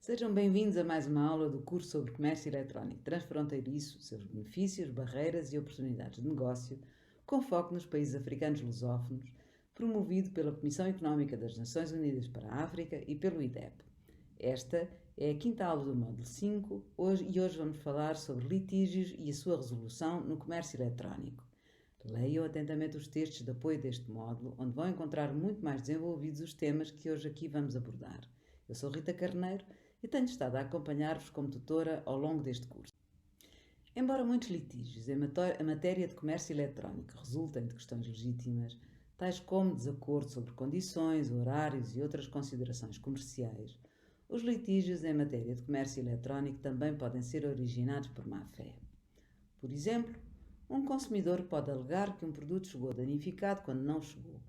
Sejam bem-vindos a mais uma aula do curso sobre comércio eletrónico transfronteiriço, seus benefícios, barreiras e oportunidades de negócio, com foco nos países africanos lusófonos, promovido pela Comissão Económica das Nações Unidas para a África e pelo IDEP. Esta é a quinta aula do módulo 5 e hoje vamos falar sobre litígios e a sua resolução no comércio eletrónico. Leiam atentamente os textos de apoio deste módulo, onde vão encontrar muito mais desenvolvidos os temas que hoje aqui vamos abordar. Eu sou Rita Carneiro e tenho estado a acompanhar-vos como tutora ao longo deste curso. Embora muitos litígios em matéria de comércio eletrónico resultem de questões legítimas, tais como desacordo sobre condições, horários e outras considerações comerciais, os litígios em matéria de comércio eletrónico também podem ser originados por má-fé. Por exemplo, um consumidor pode alegar que um produto chegou danificado quando não chegou,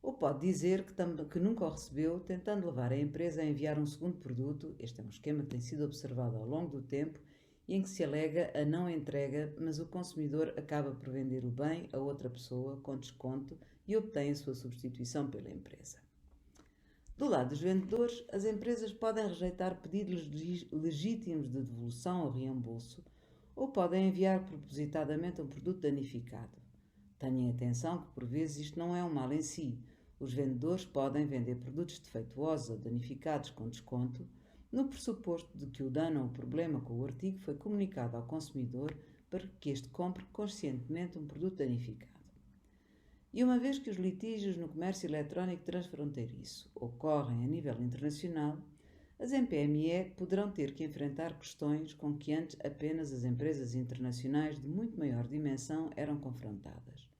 ou pode dizer que nunca o recebeu, tentando levar a empresa a enviar um segundo produto. Este é um esquema que tem sido observado ao longo do tempo e em que se alega a não entrega, mas o consumidor acaba por vender o bem a outra pessoa com desconto e obtém a sua substituição pela empresa. Do lado dos vendedores, as empresas podem rejeitar pedidos legítimos de devolução ou reembolso, ou podem enviar propositadamente um produto danificado. Tenham atenção que, por vezes, isto não é um mal em si. Os vendedores podem vender produtos defeituosos ou danificados com desconto, no pressuposto de que o dano ou o problema com o artigo foi comunicado ao consumidor para que este compre conscientemente um produto danificado. E uma vez que os litígios no comércio eletrónico transfronteiriço ocorrem a nível internacional, as MPME poderão ter que enfrentar questões com que antes apenas as empresas internacionais de muito maior dimensão eram confrontadas.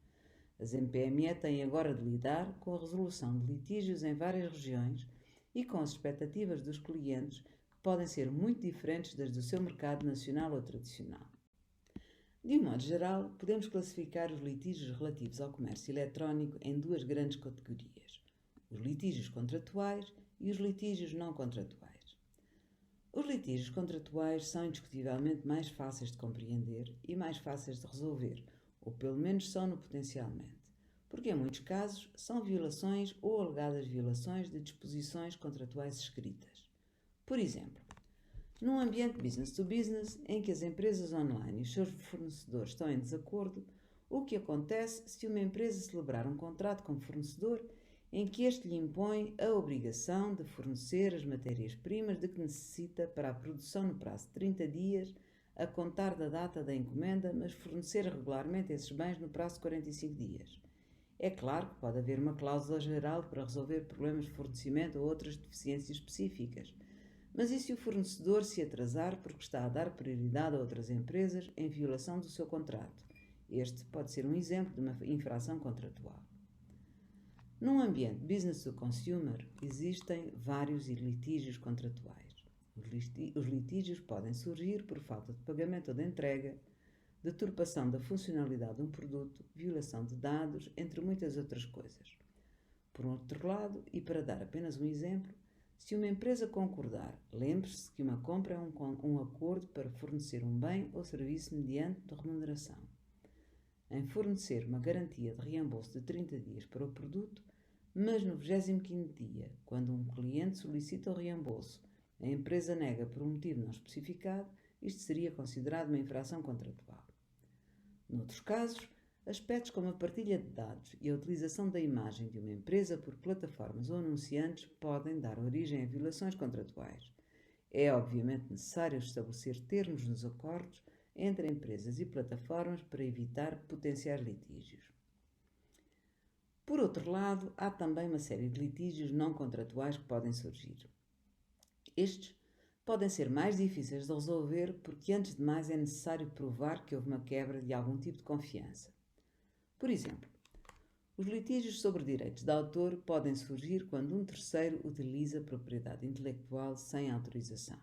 As MPME têm agora de lidar com a resolução de litígios em várias regiões e com as expectativas dos clientes, que podem ser muito diferentes das do seu mercado nacional ou tradicional. De um modo geral, podemos classificar os litígios relativos ao comércio eletrónico em duas grandes categorias: os litígios contratuais e os litígios não contratuais. Os litígios contratuais são indiscutivelmente mais fáceis de compreender e mais fáceis de resolver, ou pelo menos são-no potencialmente, porque em muitos casos são violações ou alegadas violações de disposições contratuais escritas. Por exemplo, num ambiente business to business em que as empresas online e os seus fornecedores estão em desacordo, o que acontece se uma empresa celebrar um contrato com o fornecedor em que este lhe impõe a obrigação de fornecer as matérias-primas de que necessita para a produção no prazo de 30 dias, a contar da data da encomenda, mas fornecer regularmente esses bens no prazo de 45 dias. É claro que pode haver uma cláusula geral para resolver problemas de fornecimento ou outras deficiências específicas, mas e se o fornecedor se atrasar porque está a dar prioridade a outras empresas em violação do seu contrato? Este pode ser um exemplo de uma infração contratual. Num ambiente business to consumer, existem vários litígios contratuais. Os litígios podem surgir por falta de pagamento ou de entrega, deturpação da funcionalidade de um produto, violação de dados, entre muitas outras coisas. Por outro lado, e para dar apenas um exemplo, se uma empresa concordar, lembre-se que uma compra é um acordo para fornecer um bem ou serviço mediante remuneração. Em fornecer uma garantia de reembolso de 30 dias para o produto, mas no 25º dia, quando um cliente solicita o reembolso, a empresa nega por um motivo não especificado, isto seria considerado uma infração contratual. Noutros casos, aspectos como a partilha de dados e a utilização da imagem de uma empresa por plataformas ou anunciantes podem dar origem a violações contratuais. É obviamente necessário estabelecer termos nos acordos entre empresas e plataformas para evitar potenciais litígios. Por outro lado, há também uma série de litígios não contratuais que podem surgir. Estes podem ser mais difíceis de resolver porque, antes de mais, é necessário provar que houve uma quebra de algum tipo de confiança. Por exemplo, os litígios sobre direitos de autor podem surgir quando um terceiro utiliza propriedade intelectual sem autorização.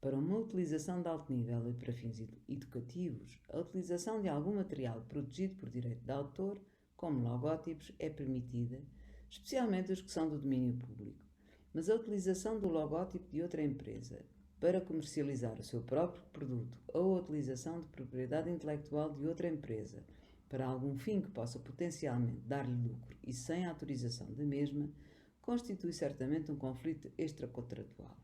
Para uma utilização de alto nível e para fins educativos, a utilização de algum material protegido por direito de autor, como logótipos, é permitida, especialmente os que são do domínio público, mas a utilização do logótipo de outra empresa para comercializar o seu próprio produto ou a utilização de propriedade intelectual de outra empresa para algum fim que possa potencialmente dar-lhe lucro e sem autorização da mesma, constitui certamente um conflito extracontratual.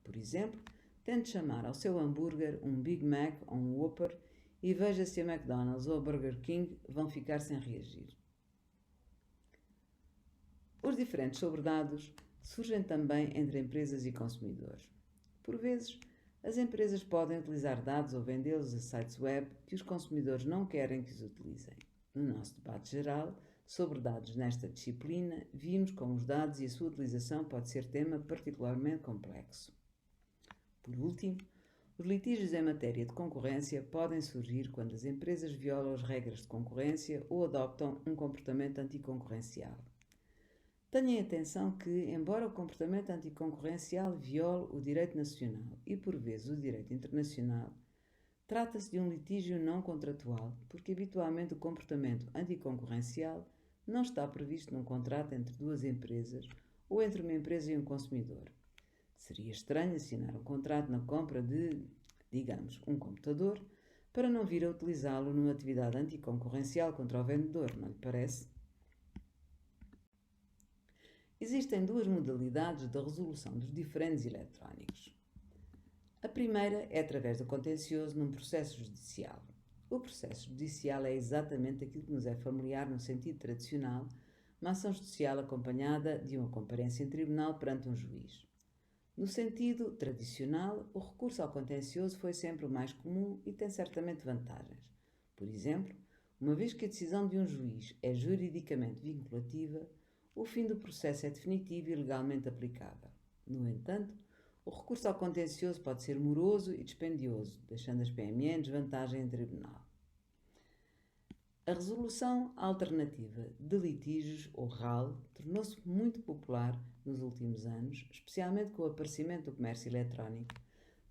Por exemplo, tente chamar ao seu hambúrguer um Big Mac ou um Whopper e veja se a McDonald's ou a Burger King vão ficar sem reagir. Os diferentes sobredados surgem também entre empresas e consumidores. Por vezes, as empresas podem utilizar dados ou vendê-los a sites web que os consumidores não querem que os utilizem. No nosso debate geral sobre dados nesta disciplina, vimos como os dados e a sua utilização pode ser tema particularmente complexo. Por último, os litígios em matéria de concorrência podem surgir quando as empresas violam as regras de concorrência ou adoptam um comportamento anticoncorrencial. Tenham atenção que, embora o comportamento anticoncorrencial viole o direito nacional e, por vezes, o direito internacional, trata-se de um litígio não contratual, porque habitualmente o comportamento anticoncorrencial não está previsto num contrato entre duas empresas ou entre uma empresa e um consumidor. Seria estranho assinar um contrato na compra de, digamos, um computador para não vir a utilizá-lo numa atividade anticoncorrencial contra o vendedor, não lhe parece? Existem duas modalidades da resolução dos diferendos eletrónicos. A primeira é através do contencioso num processo judicial. O processo judicial é exatamente aquilo que nos é familiar no sentido tradicional, uma ação judicial acompanhada de uma comparência em tribunal perante um juiz. No sentido tradicional, o recurso ao contencioso foi sempre o mais comum e tem certamente vantagens. Por exemplo, uma vez que a decisão de um juiz é juridicamente vinculativa, o fim do processo é definitivo e legalmente aplicável. No entanto, o recurso ao contencioso pode ser moroso e dispendioso, deixando as PME em desvantagem em tribunal. A resolução alternativa de litígios, ou RAL, tornou-se muito popular nos últimos anos, especialmente com o aparecimento do comércio eletrónico,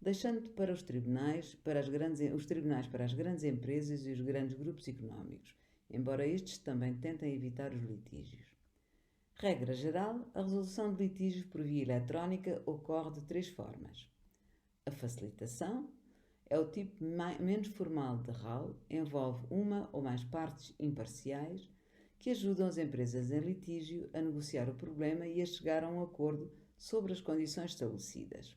deixando para os tribunais para as grandes empresas e os grandes grupos económicos, embora estes também tentem evitar os litígios. Regra geral, a resolução de litígios por via eletrónica ocorre de três formas. A facilitação é o tipo menos formal de RAL, envolve uma ou mais partes imparciais que ajudam as empresas em litígio a negociar o problema e a chegar a um acordo sobre as condições estabelecidas.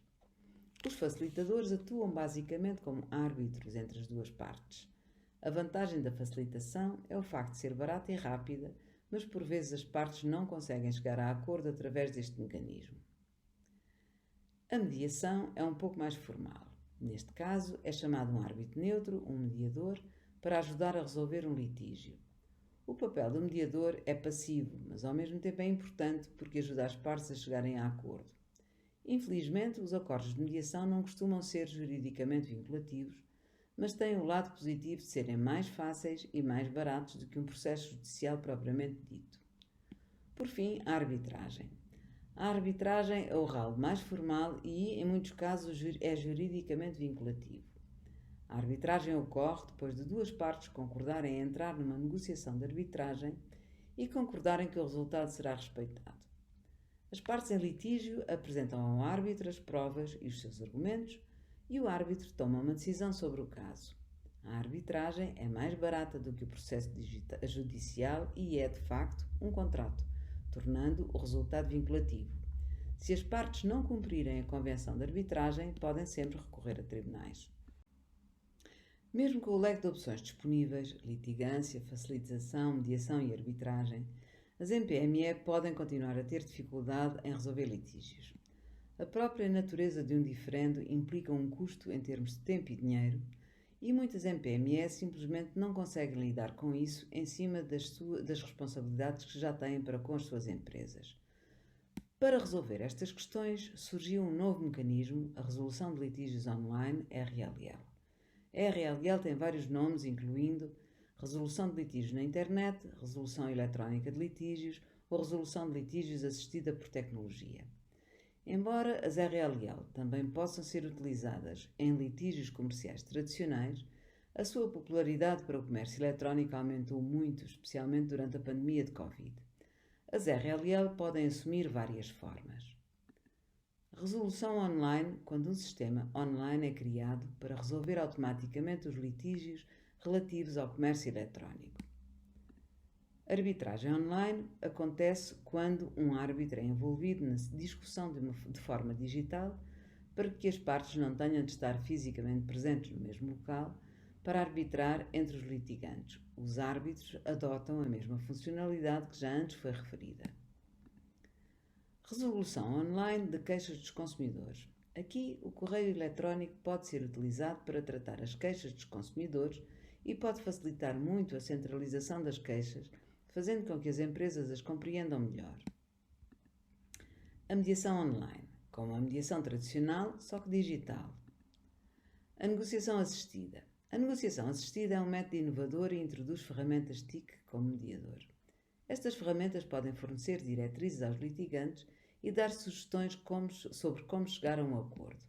Os facilitadores atuam basicamente como árbitros entre as duas partes. A vantagem da facilitação é o facto de ser barata e rápida, mas por vezes as partes não conseguem chegar a acordo através deste mecanismo. A mediação é um pouco mais formal. Neste caso, é chamado um árbitro neutro, um mediador, para ajudar a resolver um litígio. O papel do mediador é passivo, mas ao mesmo tempo é importante porque ajuda as partes a chegarem a acordo. Infelizmente, os acordos de mediação não costumam ser juridicamente vinculativos, mas têm o lado positivo de serem mais fáceis e mais baratos do que um processo judicial propriamente dito. Por fim, a arbitragem. A arbitragem é o RAL mais formal e, em muitos casos, é juridicamente vinculativo. A arbitragem ocorre depois de duas partes concordarem em entrar numa negociação de arbitragem e concordarem que o resultado será respeitado. As partes em litígio apresentam ao árbitro as provas e os seus argumentos e o árbitro toma uma decisão sobre o caso. A arbitragem é mais barata do que o processo judicial e é, de facto, um contrato, tornando o resultado vinculativo. Se as partes não cumprirem a convenção de arbitragem, podem sempre recorrer a tribunais. Mesmo com o leque de opções disponíveis, litigância, facilitação, mediação e arbitragem, as MPME podem continuar a ter dificuldade em resolver litígios. A própria natureza de um diferendo implica um custo em termos de tempo e dinheiro, e muitas MPME simplesmente não conseguem lidar com isso em cima das responsabilidades que já têm para com as suas empresas. Para resolver estas questões, surgiu um novo mecanismo, a Resolução de Litígios Online, RLL. A RLL tem vários nomes, incluindo Resolução de Litígios na Internet, Resolução Eletrónica de Litígios ou Resolução de Litígios assistida por tecnologia. Embora as RLL também possam ser utilizadas em litígios comerciais tradicionais, a sua popularidade para o comércio eletrónico aumentou muito, especialmente durante a pandemia de Covid. As RLL podem assumir várias formas. Resolução online, quando um sistema online é criado para resolver automaticamente os litígios relativos ao comércio eletrónico. Arbitragem online acontece quando um árbitro é envolvido na discussão de forma digital para que as partes não tenham de estar fisicamente presentes no mesmo local para arbitrar entre os litigantes. Os árbitros adotam a mesma funcionalidade que já antes foi referida. Resolução online de queixas dos consumidores. Aqui, o correio eletrónico pode ser utilizado para tratar as queixas dos consumidores e pode facilitar muito a centralização das queixas, fazendo com que as empresas as compreendam melhor. A mediação online, como a mediação tradicional, só que digital. A negociação assistida. A negociação assistida é um método inovador e introduz ferramentas TIC como mediador. Estas ferramentas podem fornecer diretrizes aos litigantes e dar sugestões sobre como chegar a um acordo.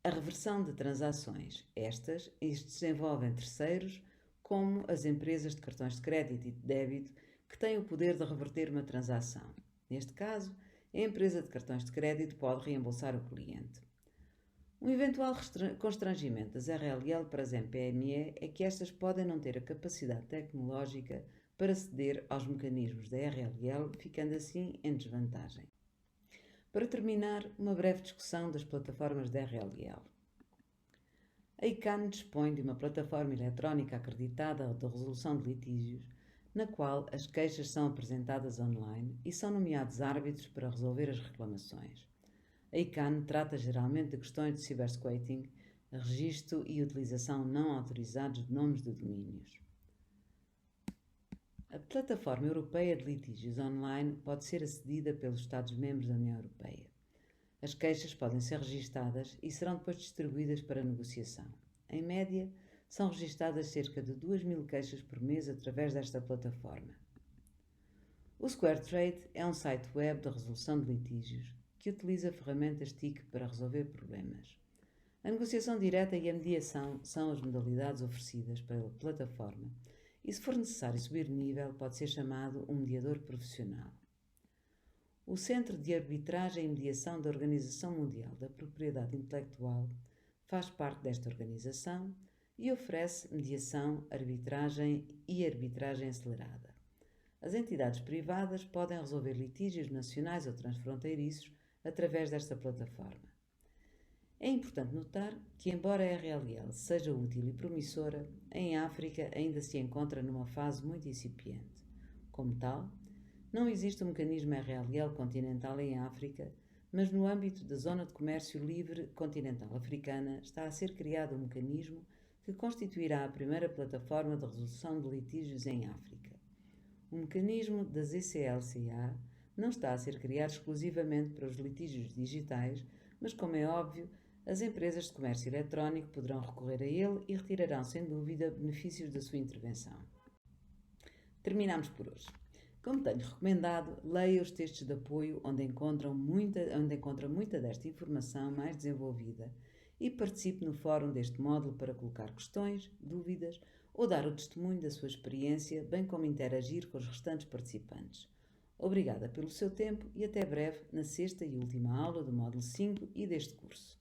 A reversão de transações. Estes envolvem terceiros, como as empresas de cartões de crédito e de débito, que têm o poder de reverter uma transação. Neste caso, a empresa de cartões de crédito pode reembolsar o cliente. Um eventual constrangimento das RLL para as PME é que estas podem não ter a capacidade tecnológica para ceder aos mecanismos da RLL, ficando assim em desvantagem. Para terminar, uma breve discussão das plataformas da RLL. A ICANN dispõe de uma plataforma eletrónica acreditada de resolução de litígios, na qual as queixas são apresentadas online e são nomeados árbitros para resolver as reclamações. A ICANN trata geralmente de questões de cybersquatting, registro e utilização não autorizados de nomes de domínios. A Plataforma Europeia de Litígios Online pode ser acedida pelos Estados-membros da União Europeia. As queixas podem ser registadas e serão depois distribuídas para negociação. Em média, são registadas cerca de 2.000 queixas por mês através desta plataforma. O SquareTrade é um site web de resolução de litígios que utiliza ferramentas TIC para resolver problemas. A negociação direta e a mediação são as modalidades oferecidas pela plataforma e, se for necessário subir nível, pode ser chamado um mediador profissional. O Centro de Arbitragem e Mediação da Organização Mundial da Propriedade Intelectual faz parte desta organização e oferece mediação, arbitragem e arbitragem acelerada. As entidades privadas podem resolver litígios nacionais ou transfronteiriços através desta plataforma. É importante notar que, embora a RLL seja útil e promissora, em África ainda se encontra numa fase muito incipiente. Como tal, não existe um mecanismo RLL continental em África, mas no âmbito da Zona de Comércio Livre Continental Africana está a ser criado um mecanismo que constituirá a primeira plataforma de resolução de litígios em África. O mecanismo da ZCLCA não está a ser criado exclusivamente para os litígios digitais, mas, como é óbvio, as empresas de comércio eletrónico poderão recorrer a ele e retirarão, sem dúvida, benefícios da sua intervenção. Terminamos por hoje. Como tenho recomendado, leia os textos de apoio onde encontra muita desta informação mais desenvolvida e participe no fórum deste módulo para colocar questões, dúvidas ou dar o testemunho da sua experiência, bem como interagir com os restantes participantes. Obrigada pelo seu tempo e até breve na sexta e última aula do módulo 5 e deste curso.